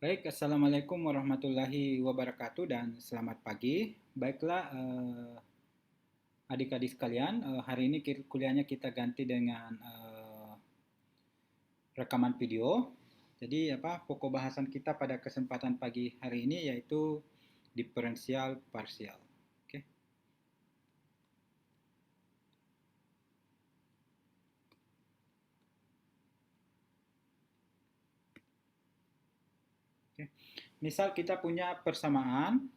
Baik, Assalamualaikum warahmatullahi wabarakatuh dan selamat pagi. Baiklah, adik-adik sekalian, hari ini kuliahnya kita ganti dengan rekaman video. Jadi pokok bahasan kita pada kesempatan pagi hari ini yaitu diferensial parsial. Oke. Oke. Misal kita punya persamaan.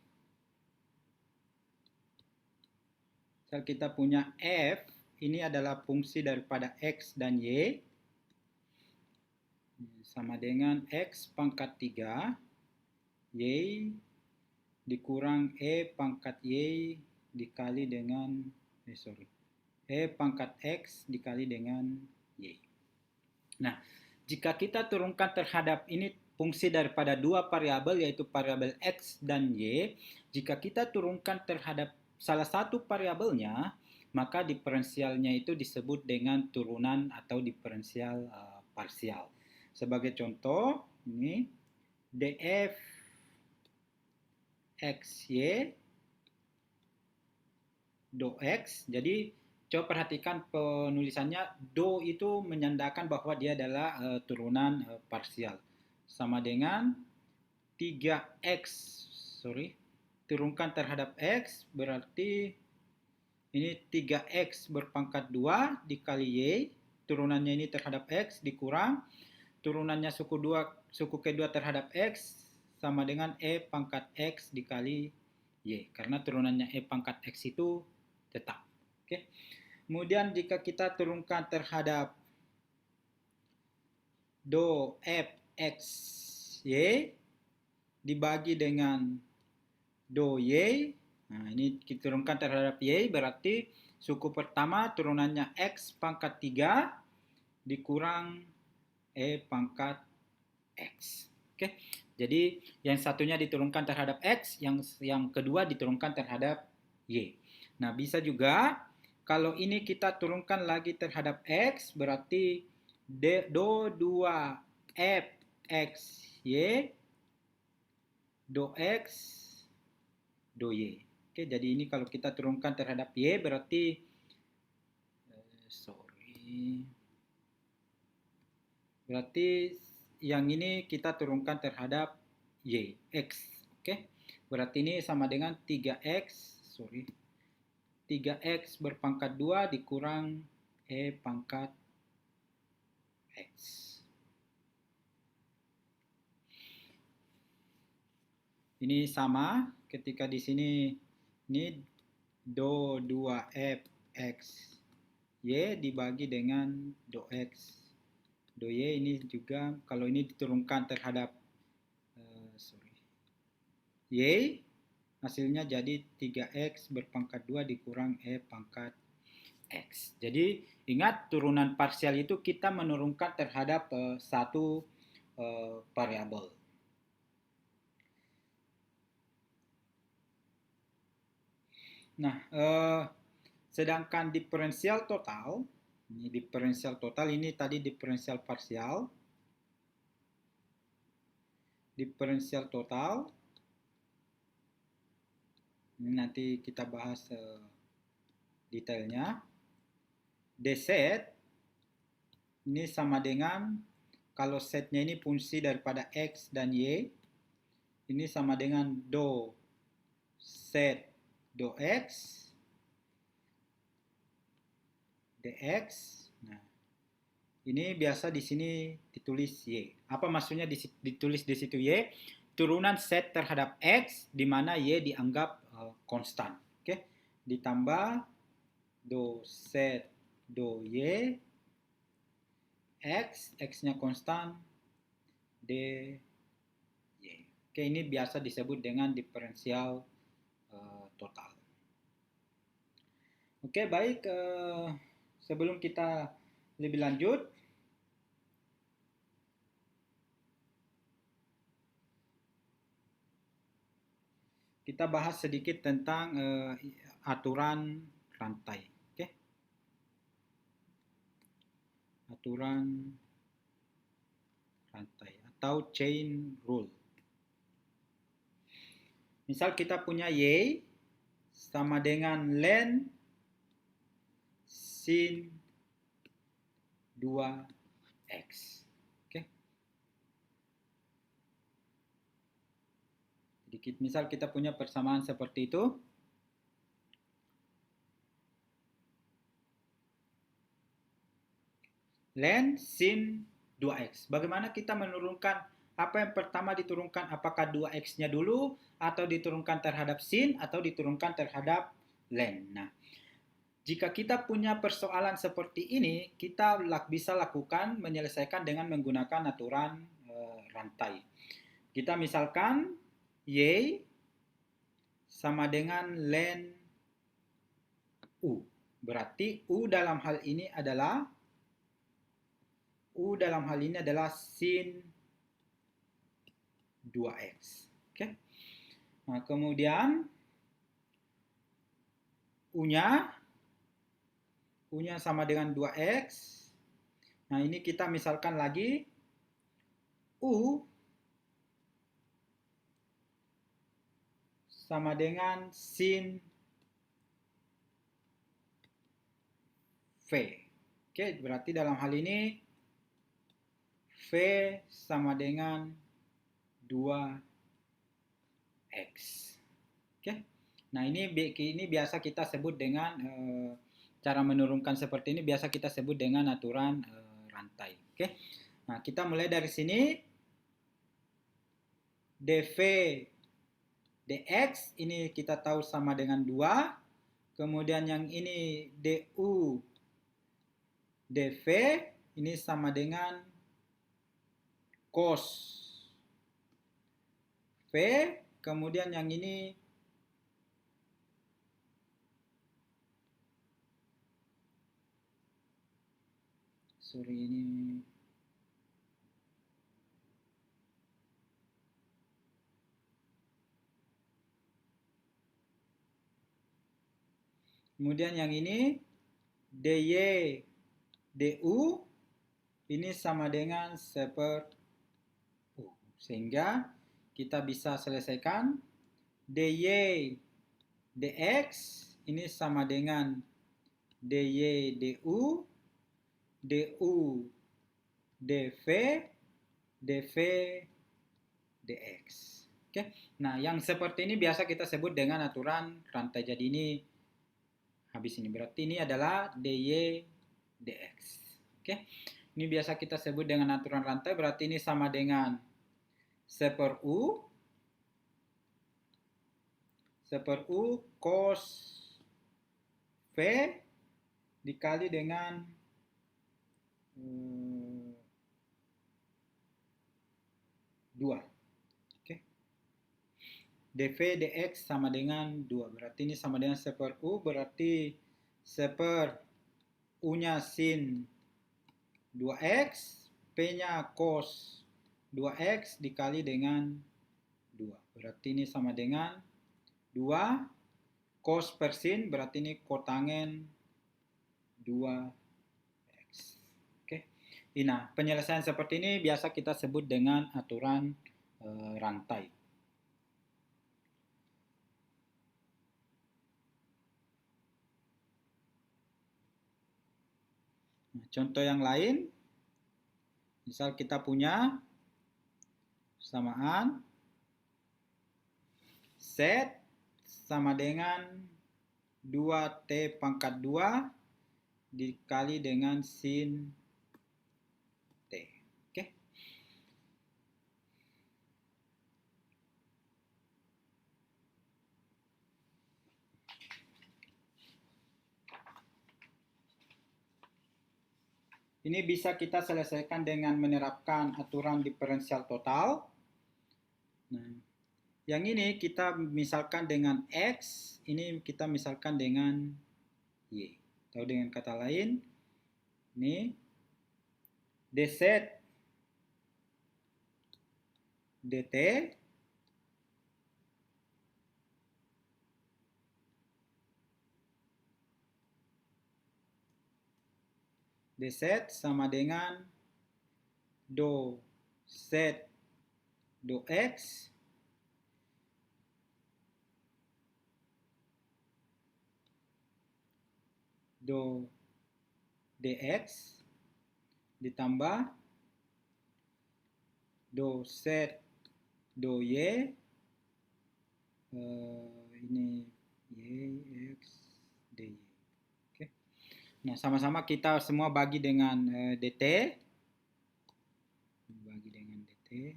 Misal kita punya f, ini adalah fungsi daripada x dan y sama dengan x pangkat 3 y dikurang e pangkat y dikali dengan e pangkat x dikali dengan y. Nah, jika kita turunkan terhadap ini fungsi daripada dua variabel yaitu variabel x dan y, jika kita turunkan terhadap salah satu variabelnya, maka diferensialnya itu disebut dengan turunan atau diferensial parsial. Sebagai contoh, ini df xy do x. Jadi coba perhatikan penulisannya, do itu menandakan bahwa dia adalah turunan parsial. Sama dengan 3x, turunkan terhadap x berarti ini 3x berpangkat 2 dikali y, turunannya ini terhadap x dikurang turunannya suku kedua terhadap x sama dengan e pangkat x dikali y, karena turunannya e pangkat x itu tetap. Oke. Kemudian jika kita turunkan terhadap do f x y dibagi dengan do y, nah ini kita turunkan terhadap y berarti suku pertama turunannya x pangkat 3 dikurang e pangkat x. Oke. Jadi yang satunya diturunkan terhadap x, yang kedua diturunkan terhadap y. Nah, bisa juga kalau ini kita turunkan lagi terhadap x berarti do 2 f x y do x do y. Oke, jadi ini kalau kita turunkan terhadap y berarti berarti yang ini kita turunkan terhadap y, x. Oke. Berarti ini sama dengan 3x berpangkat 2 dikurang e pangkat x. Ini sama ketika di sini ini do 2f x y dibagi dengan do x do y, ini juga kalau ini diturunkan terhadap y, hasilnya jadi 3x berpangkat 2 dikurang e pangkat x. Jadi ingat, turunan parsial itu kita menurunkan terhadap satu variabel. Nah, sedangkan diferensial total, ini diferensial total, ini tadi diferensial parsial. Diferensial total, ini nanti kita bahas detailnya. dz ini sama dengan, kalau setnya ini fungsi daripada x dan y, ini sama dengan do set do x dx. Nah, ini biasa di sini ditulis y. Apa maksudnya ditulis di situ y? Turunan set terhadap x di mana y dianggap konstan. Oke, ditambah do set do y x, x-nya konstan dy. Oke, ini biasa disebut dengan diferensial total. Oke, baik. Sebelum kita lebih lanjut, kita bahas sedikit tentang aturan rantai. Oke. Aturan rantai atau chain rule. Misal kita punya Y sama dengan len sin 2X. Oke. Jadi misal kita punya persamaan seperti itu. Len sin 2X. Bagaimana kita menurunkan apa yang pertama diturunkan? Apakah 2X-nya dulu atau diturunkan terhadap sin atau diturunkan terhadap len? Nah, jika kita punya persoalan seperti ini, kita bisa lakukan menyelesaikan dengan menggunakan aturan rantai. Kita misalkan Y sama dengan len U. Berarti U dalam hal ini adalah sin 2X. Oke. Nah, kemudian U-nya sama dengan 2X. Nah, ini kita misalkan lagi U sama dengan sin V. Oke, berarti dalam hal ini V sama dengan 2X. Oke. Nah, ini biasa kita sebut dengan cara menurunkan seperti ini biasa kita sebut dengan aturan rantai. Oke. Nah, kita mulai dari sini. dV dx ini kita tahu sama dengan 2. Kemudian yang ini du dv ini sama dengan cos V. Kemudian yang ini kemudian yang ini dy du ini sama dengan seperti U. Sehingga kita bisa selesaikan dy dx ini sama dengan dy du du dv dv dx. Oke. Nah, yang seperti ini biasa kita sebut dengan aturan rantai. Jadi ini habis ini. Berarti ini adalah dy dx. Oke. Ini biasa kita sebut dengan aturan rantai. Berarti ini sama dengan 1/U cos V dikali dengan dua. Oke. dv dx sama dengan 2. Berarti ini sama dengan 1/U. Berarti 1/U-nya sin 2x, P-nya cos 2x dikali dengan 2. Berarti ini sama dengan 2 cos per sin, berarti ini kotangen 2x. Oke. Nah, penyelesaian seperti ini biasa kita sebut dengan aturan rantai. Nah, contoh yang lain, misal kita punya persamaan Z sama dengan 2T pangkat 2 dikali dengan sin T. Oke. Ini bisa kita selesaikan dengan menerapkan aturan diferensial total. Nah, yang ini kita misalkan dengan X, ini kita misalkan dengan Y. Atau dengan kata lain, ini dz dt dz sama dengan do z do x do dx ditambah do set do y, ini y x dy. Oke. Nah, sama-sama kita semua bagi dengan dt, bagi dengan dt,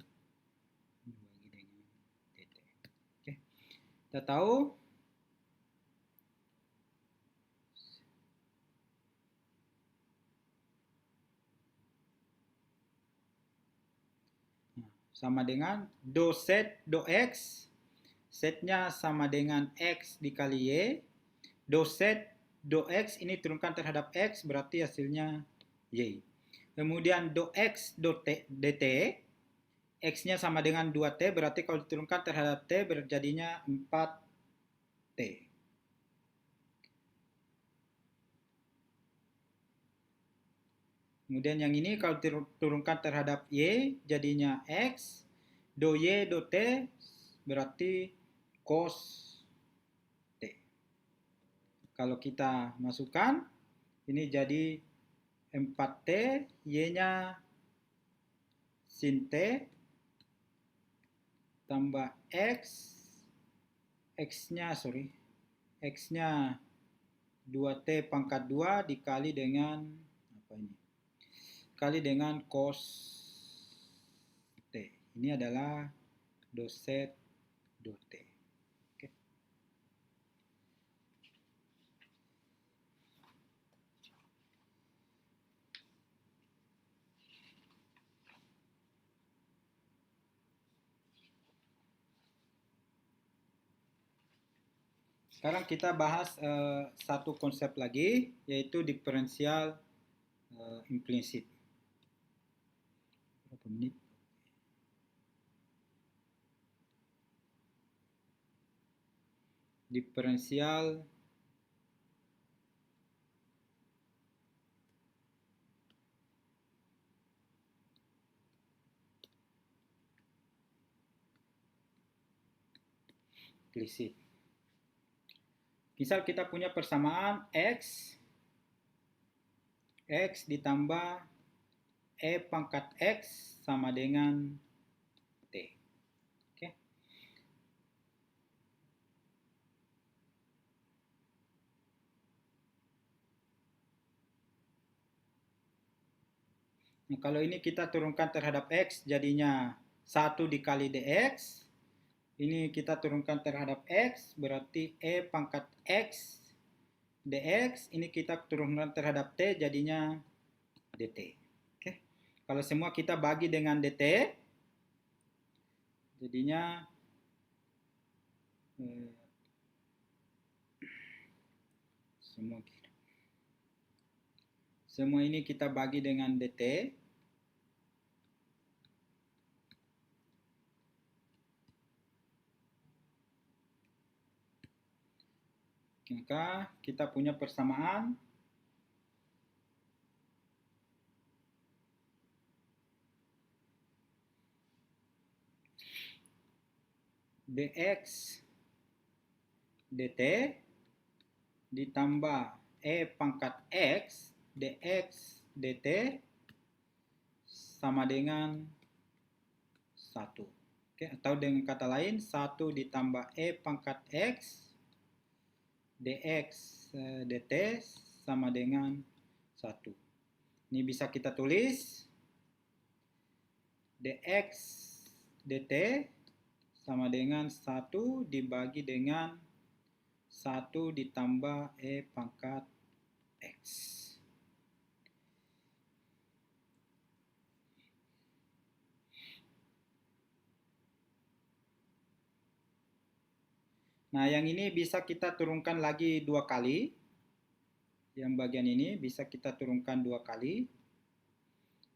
bagi dengan dt. Oke. Kita tahu sama dengan do set do x, setnya sama dengan x dikali y, do set do x ini turunkan terhadap x berarti hasilnya y. Kemudian do x do t, dt, x-nya sama dengan 2t berarti kalau diturunkan terhadap t berjadinya 4t. Kemudian yang ini kalau diturunkan terhadap y jadinya x, do y do t berarti cos t. Kalau kita masukkan ini jadi 4t, y-nya sin t tambah x, x-nya 2t pangkat 2 dikali dengan apa ini? Kali dengan cos t. Ini adalah do set do t. Oke. Sekarang kita bahas satu konsep lagi, yaitu diferensial implisit. Berapa menit? Diferensial implisit. Misal kita punya persamaan x ditambah e pangkat x sama dengan t. Oke. Nah, kalau ini kita turunkan terhadap x jadinya 1 dikali dx. Ini kita turunkan terhadap x berarti e pangkat x dx. Ini kita turunkan terhadap t jadinya dt. Oke. Kalau semua kita bagi dengan dt jadinya semua ini kita bagi dengan dt. Maka kita punya persamaan dx dt ditambah e pangkat x dx dt sama dengan 1. Oke, atau dengan kata lain 1 ditambah e pangkat x dx dt sama dengan 1. Ini bisa kita tulis dx dt sama dengan 1 dibagi dengan 1 ditambah e pangkat x. Nah, yang ini bisa kita turunkan lagi 2 kali. Yang bagian ini bisa kita turunkan 2 kali.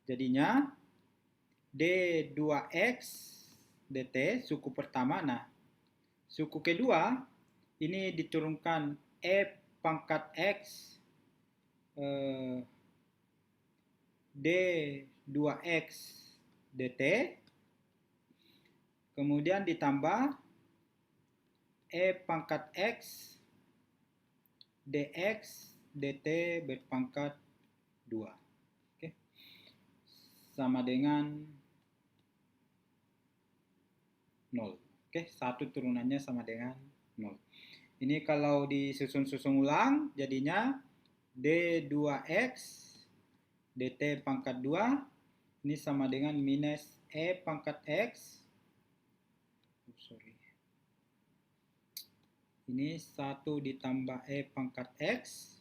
Jadinya d2x dt suku pertama. Nah, suku kedua ini diturunkan e pangkat x d2x dt kemudian ditambah e pangkat x dx dt berpangkat 2. Oke. Sama dengan 0. Oke, 1 turunannya sama dengan 0. Ini kalau disusun-susun ulang, jadinya D2X dt pangkat 2 ini sama dengan minus E pangkat X. Ini 1 ditambah E pangkat X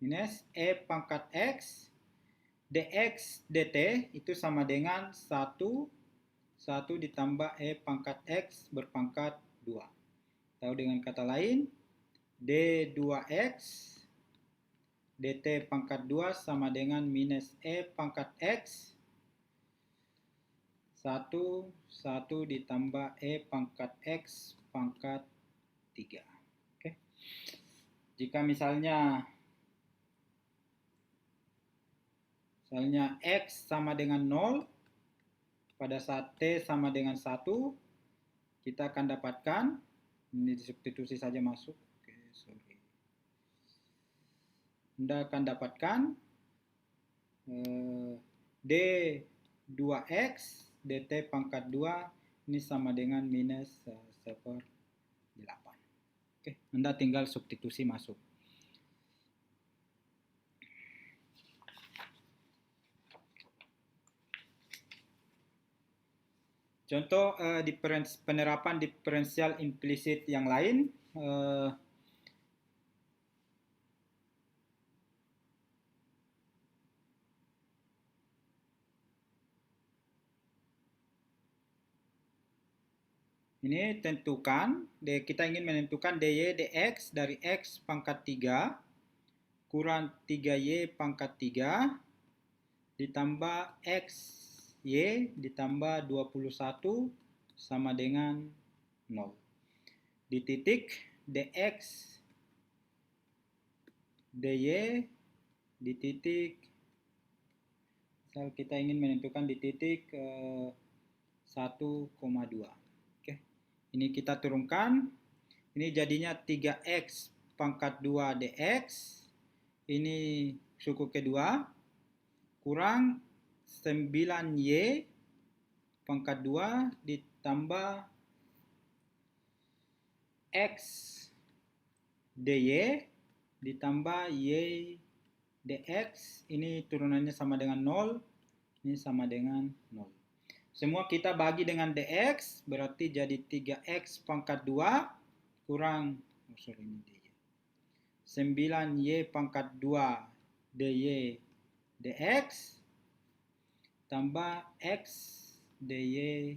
minus E pangkat X dx dt itu sama dengan 1 ditambah E pangkat X berpangkat 2. Atau dengan kata lain, D2X dt pangkat 2 sama dengan minus E pangkat X 1 ditambah E pangkat X pangkat 3. Oke. Jika misalnya X sama dengan 0, pada saat T sama dengan 1, kita akan dapatkan, ini disubstitusi saja masuk, oke, sorry. Anda akan dapatkan D2X dt pangkat 2 ini sama dengan minus 1/8. Oke, Anda tinggal substitusi masuk. Contoh penerapan diferensial implisit yang lain. Ini tentukan, kita ingin menentukan dy dx dari x pangkat 3 kurang 3y pangkat 3 ditambah x y ditambah 21 sama dengan 0. Di titik dx dy di titik, misal kita ingin menentukan di titik 1,2. Oke. Ini kita turunkan. Ini jadinya 3x pangkat 2 dx. Ini suku kedua kurang 9y pangkat 2 ditambah x dy ditambah y dx. Ini turunannya sama dengan 0. Ini sama dengan 0. Semua kita bagi dengan dx, berarti jadi 3x pangkat 2 kurang 9y pangkat 2 dy dx tambah x dy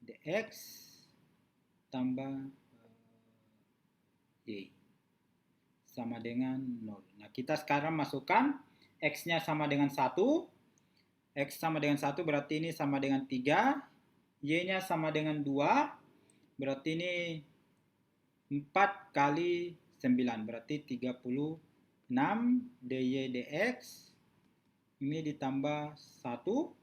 dx tambah y sama dengan 0. Nah, kita sekarang masukkan x-nya sama dengan 1. X sama dengan 1 berarti ini sama dengan 3. Y-nya sama dengan 2. Berarti ini 4 kali 9. Berarti 36 dy dx. Ini ditambah 1.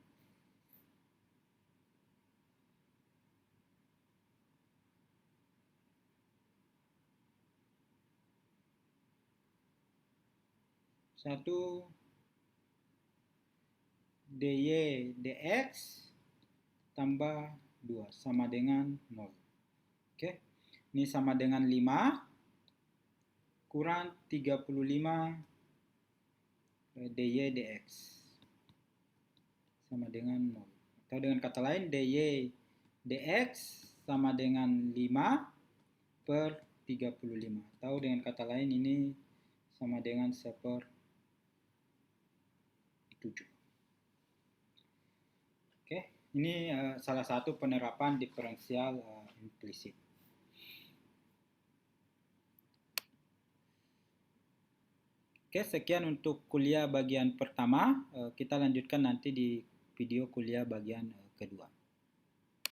Dy dx tambah 2 sama dengan 0. Oke. Ini sama dengan 5 kurang 35 dy dx sama dengan 0. Atau dengan kata lain, dy dx sama dengan 5/35. Atau dengan kata lain ini sama dengan 1/7. Oke, ini salah satu penerapan diferensial implisit. Oke, sekian untuk kuliah bagian pertama. Kita lanjutkan nanti di video kuliah bagian kedua.